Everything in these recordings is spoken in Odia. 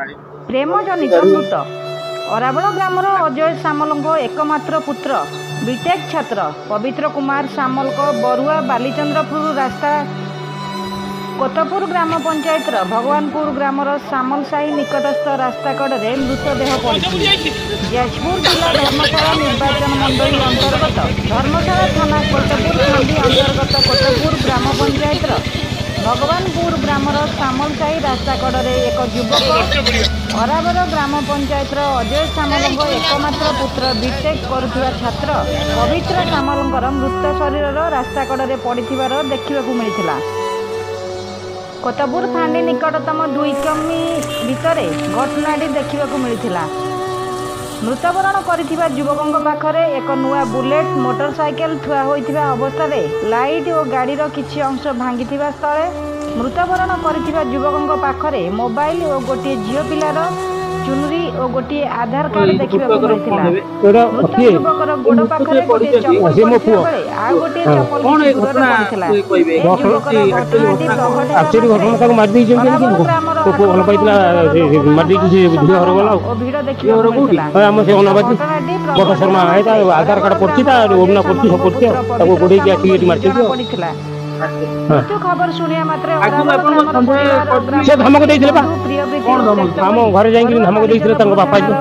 प्रेम जनित मृत अराबल ग्रामर अजय सामल एकमात्र पुत्र बीटेक छात्र पवित्र कुमार सामल बरुआ बालीचंद्रपुर रास्ता कोतपुर ग्राम पंचायत भगवानपुर ग्रामर सामल साही निकटस्थ रास्ता कड़े मृतदेह पड़ी जाजपुर जिला धर्मशाला निर्वाचन मंडल अंतर्गत धर्मशाला थाना कोतपुर खंडी अंतर्गत कोतपुर ग्राम पंचायत भगवानपुर ग्रामर सामल साही रास्ता कड़े एक युवक अराबर ग्राम पंचायत अजय सामल एकमात्र पुत्र बीटेक करुवा छात्र पवित्र सामल मृत शरीर रास्ता कड़े पड़िथिबार देखिबाकु मिलिथिला। कोतपुर फांडी निकटतम 2 किमी भितर घटनाटी देखा मिलता। मृतवरण कर युवकों पाखरे एक नुआ बुलेट मोटरसाइकेल थुआ होइथिबा अवस्था लाइट और गाड़ीर किछि अंश भांगी स्थले मृतवरण कर युवकों पाखरे मोबाइल और गोटे झील पिलार चुनरी और गोटे आधार कार्ड देखा मिलता। मृत युवकर गोड़ पाखरे गोटे चप्पल आ गोटे चप्पल घटना खबर शुणिया मात्रे से धमक देइथिले बा हम घरे जाई धमक देइथिले तंग बापा जी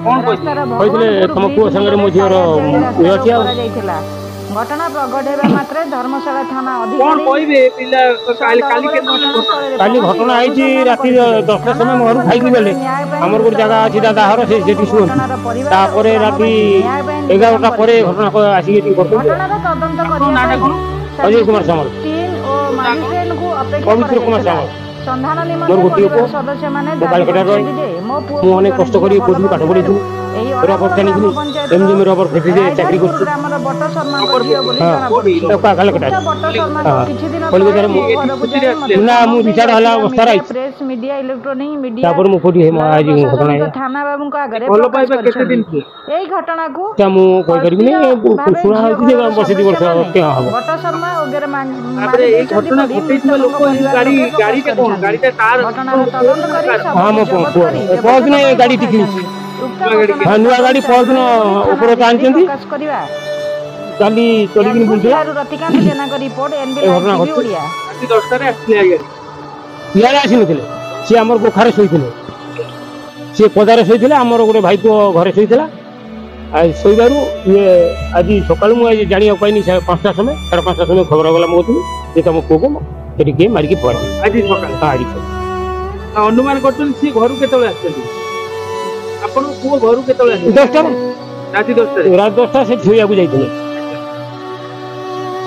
कोन कहिथिले तुम पुओ संगे मो झियर उय अछि आ घटना प्रगटेबा मात्रे धर्मशाला थाना अधिकारी कोन कहिबे पिला काली घटना आइछि राति 10टा समय घर खाइ कि बेले हमर गुर जगह अछि दादा हर से जेति सुन तापरे राति 11टा परे घटना आसी कि करतो घटनार तदंत करिया अजय कुमार सामल टीम और मजिस्ट्रेट को अपेक्षा पवित्र कुमार सामल संधान निमंत्रण सदस्य माने मु अनेक कष्ट करी कोठी पाठ पढी छु रबर जानी छु एमजी में रबर फेटी जे चाकरी करछु हमर बट शर्मा को झियो बोली जाना पड़ी का कलकटा बट शर्मा को किछि दिन पहिले ना मु रिटायर हला अवस्था रही प्रेस मीडिया इलेक्ट्रॉनिक मीडिया तापर मु कोठी हे आज घटना है थाना बाबू को आगे बोलो पाइबा केते दिन की एई घटना को क्या मु कोइ करबी नै सुना है जे बस दी वर्ष क्या हो बट शर्मा वगैरह मारे एई घटना घटित लोक गाड़ी के कोन गाड़ी के तार घटना तदंत करी हां मो बहुत ने गाड़ी टिकी हां नुआ गाड़ी पहुंचन ऊपर कांचंती काली चली दिन बुझे रतिकांत जेना का रिपोर्ट एनबी लाइव ओडिया राति 10टा रे आखले आगे यार आसी नथिले से हमर गोखारे सोइथिले से पदारे सोइथिले हमर गोटे भाई तो घरे सोइथिला आ सोइबारु ये आज सकाळ मु आज जानिया पाइनी 5टा समय 5:30 समय खबर गला मोती जे तुम कोको एटी के मार के पड़ आज सकाळ आज अनुमान करछन सी घर केतले आछथि आपण को घर केतले आछथि 10टा राति 10टा रे रात 10टा से छुइया को जाइथिले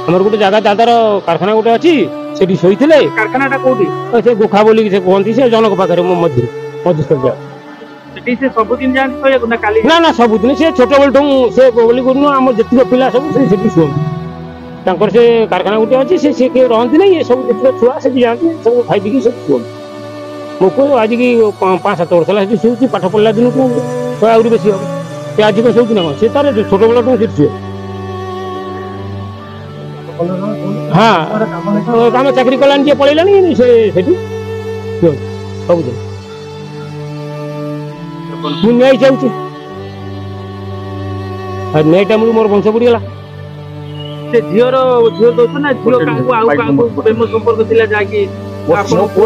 हमर गोटे जगह दादार कारखाना गोटे अछि सेठी सोइथिले कारखानाटा कोठी से गोखा बोली से कोहंती से जनक पाखरे मो मध्य जा सेठी से सब दिन जान सोया ना काली ना ना सब दिन से छोट बेलठू से बोली करनु हम जति पिला सब से सेठी सोन तांकर से कारखाना गोटे अछि से के रहंती नै ये सब जति छुआ से जानती सब खाइ दिकी सब सोन मो को आज की 5-7 वर्ष ला सोची पाठ पढ़ला दिन को तो आउरी बेसी हो से आज को सोची ना से तारे छोट बेलठू से छुए हां काम चाकरी कलान जे पळैलानी से सेठी सब दिन मु नै जाउची आ नेटा मु मोर वंश बुडी गला से झियो दोछ ना झियो काको आउ काको प्रेम संपर्क थिला जाकी आपण को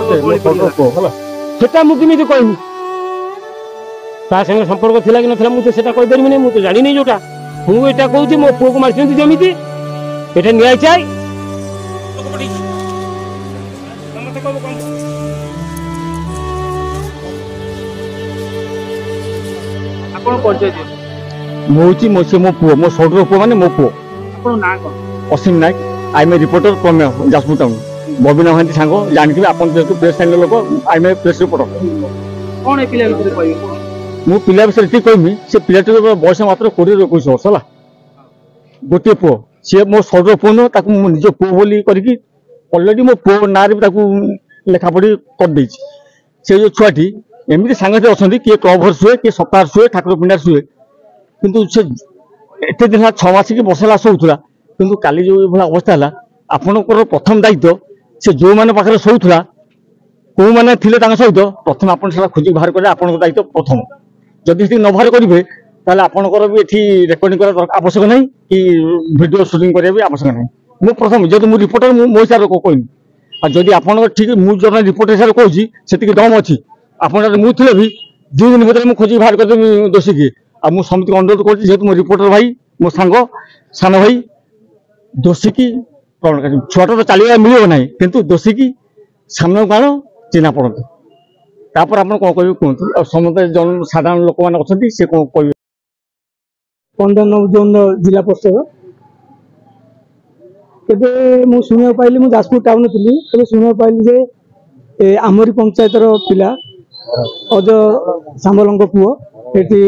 हला सेटा मु किमिति कहू ता संगे संपर्क थिला कि नथिला मु तो सेटा कहि परबी नै मु तो जानि नै जोटा मु एटा कहूची मो पुओ को मारछंती जेमिति एटा न्याय चाइ आपण परिचय दियो मोची मोची मो पुओ मो सोडरो पुओ माने मो पुओ आपण ना को Asim Nayak I am reporter from Jajpur town Babina Mahanti सांगो जानथिबे आपण जेतु प्रेस चैनल लोक आई एम प्रेस रिपोर्टर कोन ए पिला बिषय कहबो मु पिला विषय ठीक कहमी से पिलाटी बयस मात्र 20-21 वर्ष होला गोटे पुओ से मो सोडरो पुओ न ताकू मो निज पुओ बोली करके ऑलरेडी मो पुओ नारे ताकू लेखा पढ़ी कर देछि से जो छुआटी एमिति सांगते अछंती के क्लब सुए के सप्ताह सुए ठाकुर पिंडा सुए किंतु से एते दिन 6 मास की बसला सोउथला किंतु काली जो भला अवस्था हला आपनकर प्रथम दायित्व से जो माने पाखरे सोउथला কেউ মানে ଥିଲେ ତାଙ୍କ ସହିତ ପ୍ରଥମେ ଆପଣ ସେଟା ଖୋଜି ବାହାର କରିବା ଆପଣଙ୍କ ଦାୟିତ୍ୱ ପ୍ରଥମ। ଯଦି ସେଠି ନ ବାହାର କରିବେ ତାହେଲେ ଆପଣଙ୍କର ବି ଏଠି ରେକର୍ଡିଂ କରିବା ଆବଶ୍ୟକ ନାହିଁ କି ଭିଡ଼ିଓ ସୁଟିଂ କରିବା ବି ଆବଶ୍ୟକ ନାହିଁ। ମୁଁ ପ୍ରଥମ ଯେହେତୁ ମୁଁ ରିପୋର୍ଟର ମୁଁ ମୋ ହିସାବରେ କହିବି। ଆଉ ଯଦି ଆପଣଙ୍କର ଠିକ ମୁଁ ଜଣେ ରିପୋର୍ଟର ହିସାବରେ କହୁଛି ସେତିକି ଦମ ଅଛି ଆପଣ ଯଦି ମୁଁ ଥିଲେ ବି 2 ଦିନ ଭିତରେ ମୁଁ ଖୋଜି ବାହାର କରିଦେବି ଦୋଷୀ କିଏ। ଆଉ ମୁଁ ସମିତିକୁ ଅନୁରୋଧ କରୁଛି ଯେହେତୁ ମୋ ରିପୋର୍ଟର ଭାଇ ମୋ ସାଙ୍ଗ ସାନ ଭାଇ ଦୋଷୀ କି ଛୁଆଟା ତ ଚାଲିବା ମିଳିବ ନାହିଁ କିନ୍ତୁ ଦୋଷୀ କି ସାମ୍ନାକୁ ଆଣ ଚିହ୍ନା ପଡ଼ନ୍ତୁ ତାପରେ ଆପଣ କ'ଣ କହିବେ କୁହନ୍ତୁ। ଆଉ ସମସ୍ତେ ଜଣ ସାଧାରଣ ଲୋକମାନେ ଅଛନ୍ତି ସେ କ'ଣ କହିବେ। 15 ଜୋନ୍ ଜିଲ୍ଲା ପରିଷଦ ଏବେ ମୁଁ ଶୁଣିବାକୁ ପାଇଲି ମୁଁ ଯାଜପୁର ଟାଉନ ଥିଲି ଏବେ ଶୁଣିବାକୁ ପାଇଲି ଯେ ଆମରି ପଞ୍ଚାୟତର ପିଲା ଅଜୟ ସାମଲଙ୍କ ପୁଅ ଏଠି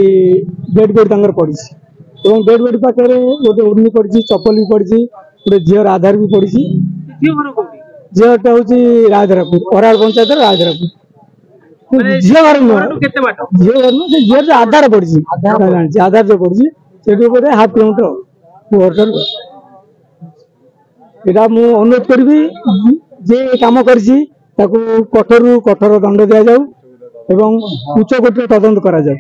ଡେଡ୍ ବଡି ତାଙ୍କର ପଡ଼ିଛି ଏବଂ ଡେଡ୍ ବଡି ପାଖରେ ଗୋଟେ ଉର୍ଣ୍ଣି ପଡ଼ିଛି ଚପଲ ବି ପଡ଼ିଛି ଗୋଟେ ଝିଅର ଆଧାର ବି ପଡ଼ିଛି। ଝିଅଟା ହେଉଛି ରାଜଧରାପୁର ଅରାଳ ପଞ୍ଚାୟତର ରାଜଧରାପୁର ଝିଅ ଘର ନୁହଁ ଝିଅ ଘର ନୁହଁ ସେ ଝିଅର ଆଧାର ପଡ଼ିଛି ଜାଣିଛି ଆଧାର ଯୋଉ ପଡ଼ିଛି ସେଠି ବୋଧେ 1/2 କିଲୋମିଟର ପୁଅଠାରୁ। ଏଇଟା ମୁଁ ଅନୁରୋଧ କରିବି ଯେ କାମ କରିଛି ତାକୁ କଠୋରରୁ କଠୋର ଦଣ୍ଡ ଦିଆଯାଉ ଏବଂ ଉଚ୍ଚ କୋଟିର ତଦନ୍ତ କରାଯାଉ।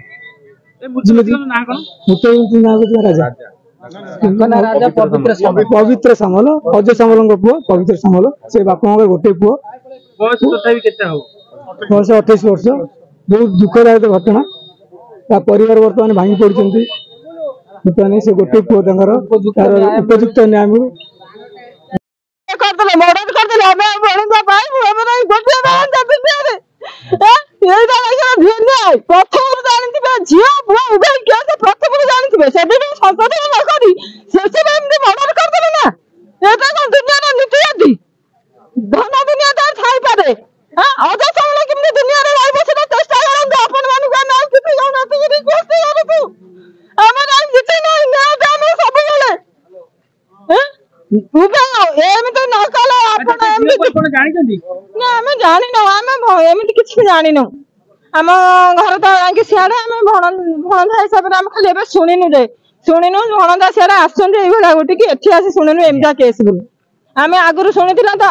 ପବିତ୍ର ସାମଲ ଅଜୟ ସାମଲଙ୍କ ପୁଅ ପବିତ୍ର ସାମଲ ସେ ବାପା ମାଙ୍କର ଗୋଟେ ପୁଅ ବୟସ 28 ବର୍ଷ। ବହୁତ ଦୁଃଖଦାୟକ ଘଟଣା ତା ପରିବାର ବର୍ତ୍ତମାନ ଭାଙ୍ଗି ପଡୁଛନ୍ତି ବର୍ତ୍ତମାନ ସେ ଗୋଟେ ପୁଅ ତାଙ୍କର ତାର ଉପଯୁକ୍ତ ନ୍ୟାୟ ମିଳୁ। ପ୍ରଥମରୁ ଜାଣିଥିବେ ଝିଅ ପୁଅ ଉଭୟ କିଏ ସେ ପ୍ରଥମରୁ ଜାଣିଥିବେ ସେଥିପାଇଁ ସଂଶୋଧନ ନ କରି ଶେଷରେ ଏମିତି ମର୍ଡର କରିଦେଲେ ନା ଏଟା କଣ ଦୁନିଆର ନୀତି ଅଛି। ଧନ ଦୁନିଆ ତାର ଥାଇପାରେ ଅଜୟ ସାମଲ କେମିତି ଦୁନିଆରେ ରହିବ ସେଟା ଚେଷ୍ଟା କରନ୍ତୁ। ଆପଣ ମାନଙ୍କୁ ଆମେ ଆଉ କିଛି ଜାଣନ୍ତୁ ରିକ୍ୱେଷ୍ଟ କରୁଛୁ ଆମର ଆଉ କିଛି ନାହିଁ ନ୍ୟାୟ ଆମେ ସବୁବେଳେ ଏମିତି ନ କଲେ ଆପଣ ଏମିତି ଜାଣିଛନ୍ତି ନା ଆମେ ଜାଣିନୁ ଆମେ ଏମିତି କିଛି ଜାଣିନୁ। ଆମ ଘର ତ ଯାଇକି ସିଆଡେ ଆମେ ଭଣଜା ହିସାବରେ ଆମେ ଖାଲି ଏବେ ଶୁଣିନୁ ଭଣଜା ସିଆଡେ ଆସୁଛନ୍ତି ଏଇଭଳିଆ ଗୋଟିକି ଏଠି ଆସି ଶୁଣିନୁ ଏମିତିଆ କେସ୍ ବୋଲି। ଆମେ ଆଗରୁ ଶୁଣିଥିଲା ତ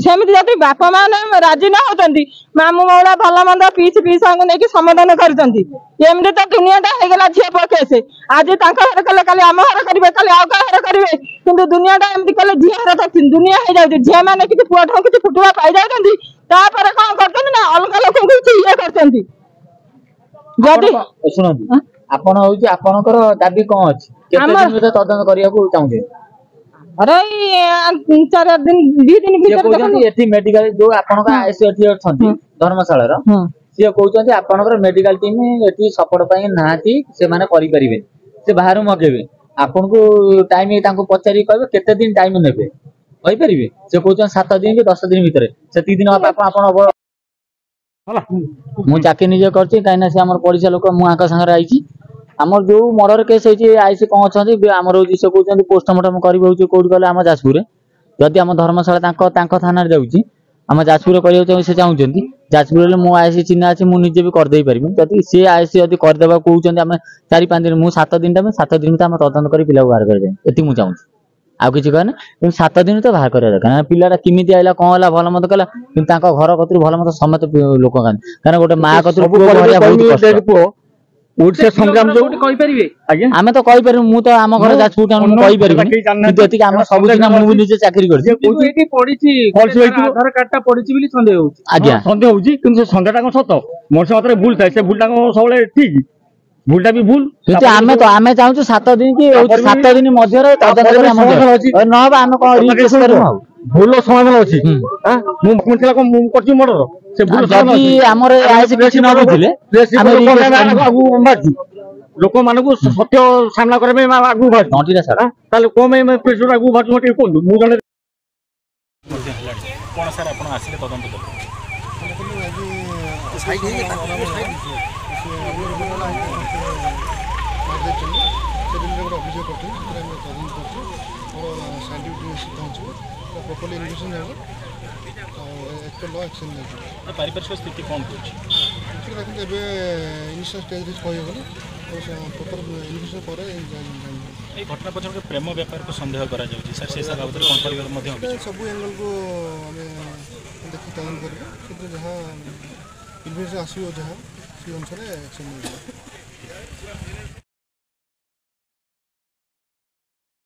ସେମିତି ଯଦି ବାପା ମାନେ ରାଜି ନ ହଉଛନ୍ତି ମାମୁଁ ମଉଳା ଭଲ ମନ୍ଦ ପିଇସାଙ୍କୁ ନେଇକି ସମାଧାନ କରୁଛନ୍ତି। ଏମିତି ତ ଦୁନିଆଟା ହେଇଗଲା ଝିଅ ପୁଅ କେସ୍ ଆଜି ତାଙ୍କ ଘର କଲେ କାଲି ଆମ ଘର କରିବେ କାଲି ଆଉ କାହା ଘର କରିବେ କିନ୍ତୁ ଦୁନିଆଟା ଏମିତି କଲେ ଝିଅ ଘର ତ ଦୁନିଆ ହେଇଯାଉଛି। ଝିଅ ମାନେ କିଛି ପୁଅ ଠାରୁ କିଛି ଫୁଟୁଆ ପାଇଯାଉଛନ୍ତି ତାପରେ କଣ କରୁଛନ୍ତି ନା ଅଲଗା ଲୋକଙ୍କୁ କିଛି ଇଏ କରୁଛନ୍ତି। ଯଦି ଶୁଣନ୍ତୁ ଆପଣ ହଉଛି ଆପଣଙ୍କର ଦାବି କଣ ଅଛି କେତେ ଦିନ ଭିତରେ ତଦନ୍ତ କରିବାକୁ ଚାହୁଁଛନ୍ତି? ଏଇ 4 ଦିନ 2 ଦିନ ଭିତରେ ଏଠି ମେଡିକାଲ ଯୋଉ ଆପଣଙ୍କ ଆଇସି ଏଠି ଅଛନ୍ତି ଧର୍ମଶାଳାର ସିଏ କହୁଛନ୍ତି ଆପଣଙ୍କର ମେଡିକାଲ ଟିମ ଏଠି ସପୋର୍ଟ ପାଇଁ ନାହାନ୍ତି ସେମାନେ କରିପାରିବେନି ସେ ବାହାରୁ ମଗେଇବେ ଆପଣଙ୍କୁ ଟାଇମ ତାଙ୍କୁ ପଚାରିକି କହିବେ କେତେ ଦିନ ଟାଇମ ନେବେ କହିପାରିବେ? ସେ କହୁଛନ୍ତି 7 ଦିନ କି 10 ଦିନ ଭିତରେ ସେତିକି ଦିନ ଆପଣ ମୁଁ ଚାକିରି ନିଜେ କରିଛି କାହିଁକିନା ସେ ଆମର ପଡିଶା ଲୋକ ମୁଁ ଆଙ୍କ ସାଙ୍ଗରେ ଆଇଛି। ଆମର ଯୋଉ ମର୍ଡର କେସ୍ ହେଇଛି ଆଇସି କଣ ଅଛନ୍ତି ଆମର ହଉଛି ସେ କହୁଛନ୍ତି ପୋଷ୍ଟମର୍ଟମ କରିବ ହଉଛି କୋଉଠି କହିଲେ ଆମ ଯାଜପୁରରେ ଯଦି ଆମ ଧର୍ମଶାଳା ତାଙ୍କ ଥାନାରେ ଯାଉଛି ଆମ ଯାଜପୁରରେ କରିବାକୁ ସେ ଚାହୁଁଛନ୍ତି ଯାଜପୁରରେ ମୋ ଆଇସି ଚିହ୍ନା ଅଛି ମୁଁ ନିଜେ ବି କରିଦେଇ ପାରିବି ଯଦି ସେ ଆଇସି ଯଦି କରିଦେବାକୁ କହୁଛନ୍ତି ଆମେ 4-5 ଦିନ ମୁଁ 7 ଦିନ ଟାଇମ୍ 7 ଦିନ ଭିତରେ ଆମେ ତଦନ୍ତ କରି ପିଲାକୁ ବାହାର କରାଯାଏ ଏତିକି ମୁଁ ଚାହୁଁଛି ଆଉ କିଛି କହେ ନା କିନ୍ତୁ 7 ଦିନ ତ ବାହାର କରିବା ଦରକାର କାରଣ ପିଲାଟା କେମିତି ଆଇଲା କଣ ହେଲା ଭଲ ମନ୍ଦ କଲା କିନ୍ତୁ ତାଙ୍କ ଘର କତିରୁ ଭଲ ମନ୍ଦ ସମସ୍ତେ ଲୋକ ଖାଆନ୍ତି କାରଣ ଗୋଟେ ମା କତିରୁ ଓଡିଶା ସଂଗ୍ରାମ ଯୋଉ କହିପାରିବେ ଆମେ ତ କହିପାରିବୁ ମୁଁ ତ ଆମ ଘର ଯାଜପୁର ଟାଉନ ମୁଁ କହିପାରିବିନି କିନ୍ତୁ ଏତିକି ଆମେ ସବୁଦିନ ମୁଁ ନିଜେ ଚାକିରି କରିଛି ଏଠି ପଡିଛି ଆଧାର କାର୍ଡଟା ପଡିଛି ବୋଲି ସନ୍ଦେହ ହଉଛି। ଆଜ୍ଞା ସନ୍ଦେହ ହଉଛି କିନ୍ତୁ ସେ ସନ୍ଦେହଟା କଣ ସତ ମଣିଷ ମାତ୍ରେ ଭୁଲ ଥାଏ ସେ ଭୁଲଟା କଣ ସବୁବେଳେ ଠିକ ଭୁଲଟା ବି ଭୁଲ କିନ୍ତୁ ଆମେ ଚାହୁଁଛୁ 7 ଦିନ କି 7 ଦିନ ମଧ୍ୟରେ ତଦନ୍ତ କରି ନହବ ଆମେ କଣ ରିକ୍ୱେଷ୍ଟ କରିବୁ ଆଉ ଭୁଲ ସମାଧାନ ଅଛି ମୁଁ କଣ ମୁଁ କରିଛି ମର୍ଡର ସେ ଭୁଲ ଯଦି ଆମର ଆଇସି କିଛି ନ ବୁଝିଲେ ଆମେ ଲୋକମାନଙ୍କୁ ସତ୍ୟ ସାମ୍ନା କରିବା ପାଇଁ ଆଗକୁ ବାହାରୁଛୁ ତାହେଲେ କଣ ପାଇଁ ପ୍ରେସର ଆଗକୁ ବାହାରୁଛୁ ଟିକେ କୁହନ୍ତୁ। ମୁଁ ଜଣେ କଣ ସାର୍ ଆପଣ ଆସିଲେ ତଦନ୍ତ ଅଭିଯୋଗ କରୁଛନ୍ତି ସେଥିରେ ଆମେ ତଦନ୍ତ କରୁଛୁ ମୋର ସାଇଣ୍ଟିଫିକ୍ ପହଞ୍ଚିବ ପ୍ରପର୍ଲି ଇନଭେଷ୍ଟିଗେସନ୍ ହେବ ଆଉ ଏକ ଲ ଆକ୍ସନ୍ ନେଇଯିବ। ପାରିପାର୍ଶ୍ୱିକ ସ୍ଥିତି କ'ଣ କହୁଛି ଦେଖନ୍ତୁ ଏବେ ଇନିସିଆଲ୍ ଷ୍ଟେଜ୍ରେ କହିହେବନି ପ୍ରପର୍ ଇନଭେଷ୍ଟିଗେସନ୍ ପରେ এই ঘটনা পছরে প্রেম ব্যাপারକୁ ସନ୍ଦେହ କରାଯାଉଛି ସାର୍ ସେ ବାବଦରେ କ'ଣ କରିବାର ମଧ୍ୟ ସବୁ ଏଙ୍ଗଲକୁ ଆମେ देखि तदंत करेंगे जहाँ इन्वेस्ट आसो जहाँ से अनुसार एक्शन